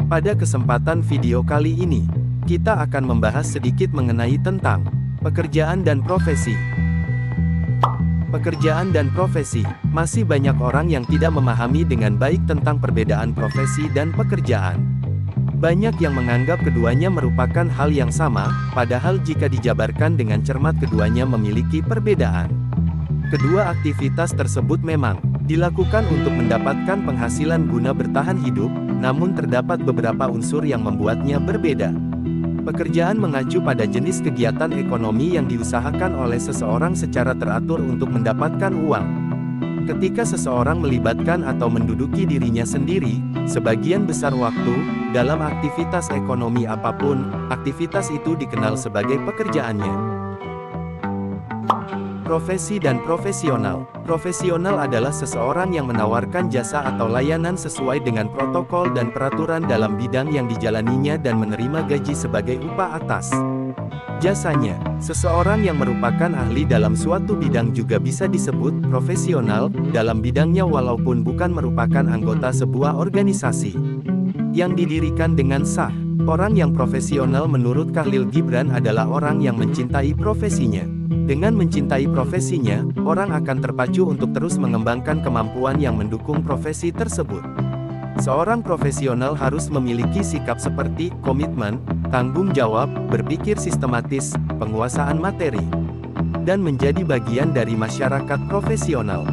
Pada kesempatan video kali ini, kita akan membahas sedikit mengenai tentang pekerjaan dan profesi. Pekerjaan dan profesi, masih banyak orang yang tidak memahami dengan baik tentang perbedaan profesi dan pekerjaan. Banyak yang menganggap keduanya merupakan hal yang sama, padahal jika dijabarkan dengan cermat keduanya memiliki perbedaan. Kedua aktivitas tersebut memang dilakukan untuk mendapatkan penghasilan guna bertahan hidup, namun terdapat beberapa unsur yang membuatnya berbeda. Pekerjaan mengacu pada jenis kegiatan ekonomi yang diusahakan oleh seseorang secara teratur untuk mendapatkan uang. Ketika seseorang melibatkan atau menduduki dirinya sendiri, sebagian besar waktu, dalam aktivitas ekonomi apapun, aktivitas itu dikenal sebagai pekerjaannya. Profesi dan profesional. Profesional adalah seseorang yang menawarkan jasa atau layanan sesuai dengan protokol dan peraturan dalam bidang yang dijalaninya dan menerima gaji sebagai upah atas jasanya. Seseorang yang merupakan ahli dalam suatu bidang juga bisa disebut profesional dalam bidangnya walaupun bukan merupakan anggota sebuah organisasi yang didirikan dengan sah. Orang yang profesional menurut Khalil Gibran adalah orang yang mencintai profesinya. Dengan mencintai profesinya, orang akan terpacu untuk terus mengembangkan kemampuan yang mendukung profesi tersebut. Seorang profesional harus memiliki sikap seperti komitmen, tanggung jawab, berpikir sistematis, penguasaan materi, dan menjadi bagian dari masyarakat profesional.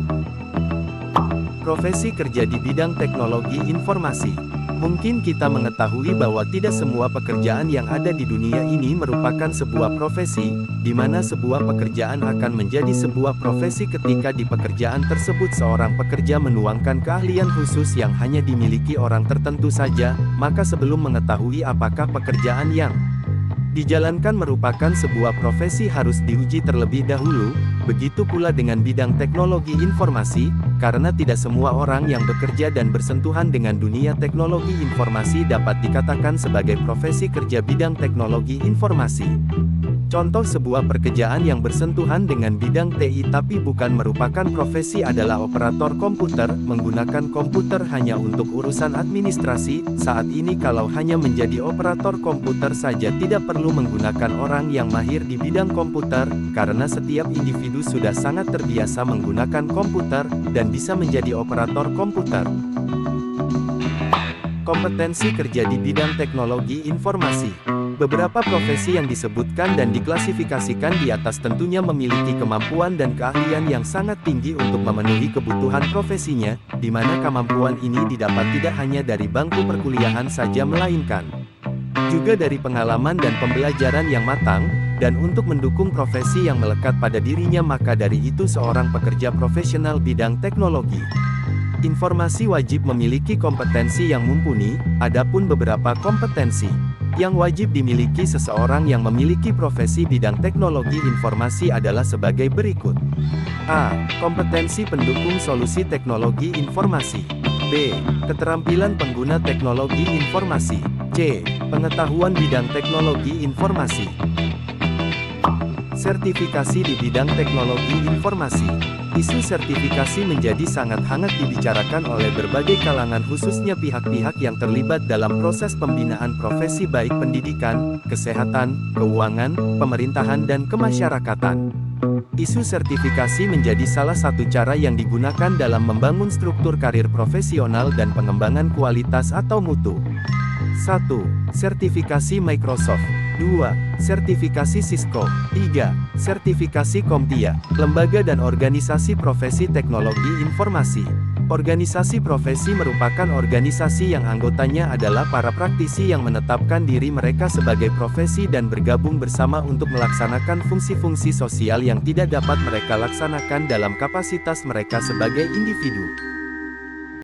Profesi kerja di bidang teknologi informasi. Mungkin kita mengetahui bahwa tidak semua pekerjaan yang ada di dunia ini merupakan sebuah profesi, di mana sebuah pekerjaan akan menjadi sebuah profesi ketika di pekerjaan tersebut seorang pekerja menuangkan keahlian khusus yang hanya dimiliki orang tertentu saja. Maka sebelum mengetahui apakah pekerjaan yang dijalankan merupakan sebuah profesi harus diuji terlebih dahulu. Begitu pula dengan bidang teknologi informasi, karena tidak semua orang yang bekerja dan bersentuhan dengan dunia teknologi informasi dapat dikatakan sebagai profesi kerja bidang teknologi informasi. Contoh sebuah pekerjaan yang bersentuhan dengan bidang TI tapi bukan merupakan profesi adalah operator komputer, menggunakan komputer hanya untuk urusan administrasi. Saat ini kalau hanya menjadi operator komputer saja tidak perlu menggunakan orang yang mahir di bidang komputer, karena setiap individu sudah sangat terbiasa menggunakan komputer, dan bisa menjadi operator komputer. Kompetensi kerja di bidang teknologi informasi. Beberapa profesi yang disebutkan dan diklasifikasikan di atas tentunya memiliki kemampuan dan keahlian yang sangat tinggi untuk memenuhi kebutuhan profesinya, di mana kemampuan ini didapat tidak hanya dari bangku perkuliahan saja melainkan juga dari pengalaman dan pembelajaran yang matang, dan untuk mendukung profesi yang melekat pada dirinya maka dari itu seorang pekerja profesional bidang teknologi informasi wajib memiliki kompetensi yang mumpuni. Adapun beberapa kompetensi yang wajib dimiliki seseorang yang memiliki profesi bidang teknologi informasi adalah sebagai berikut. A. Kompetensi pendukung solusi teknologi informasi. B. Keterampilan pengguna teknologi informasi. C. Pengetahuan bidang teknologi informasi. Sertifikasi di bidang teknologi informasi. Isu sertifikasi menjadi sangat hangat dibicarakan oleh berbagai kalangan khususnya pihak-pihak yang terlibat dalam proses pembinaan profesi baik pendidikan, kesehatan, keuangan, pemerintahan dan kemasyarakatan. Isu sertifikasi menjadi salah satu cara yang digunakan dalam membangun struktur karir profesional dan pengembangan kualitas atau mutu. 1. Sertifikasi Microsoft. 2. Sertifikasi Cisco. 3. Sertifikasi CompTIA, lembaga dan organisasi profesi teknologi informasi. Organisasi profesi merupakan organisasi yang anggotanya adalah para praktisi yang menetapkan diri mereka sebagai profesi dan bergabung bersama untuk melaksanakan fungsi-fungsi sosial yang tidak dapat mereka laksanakan dalam kapasitas mereka sebagai individu.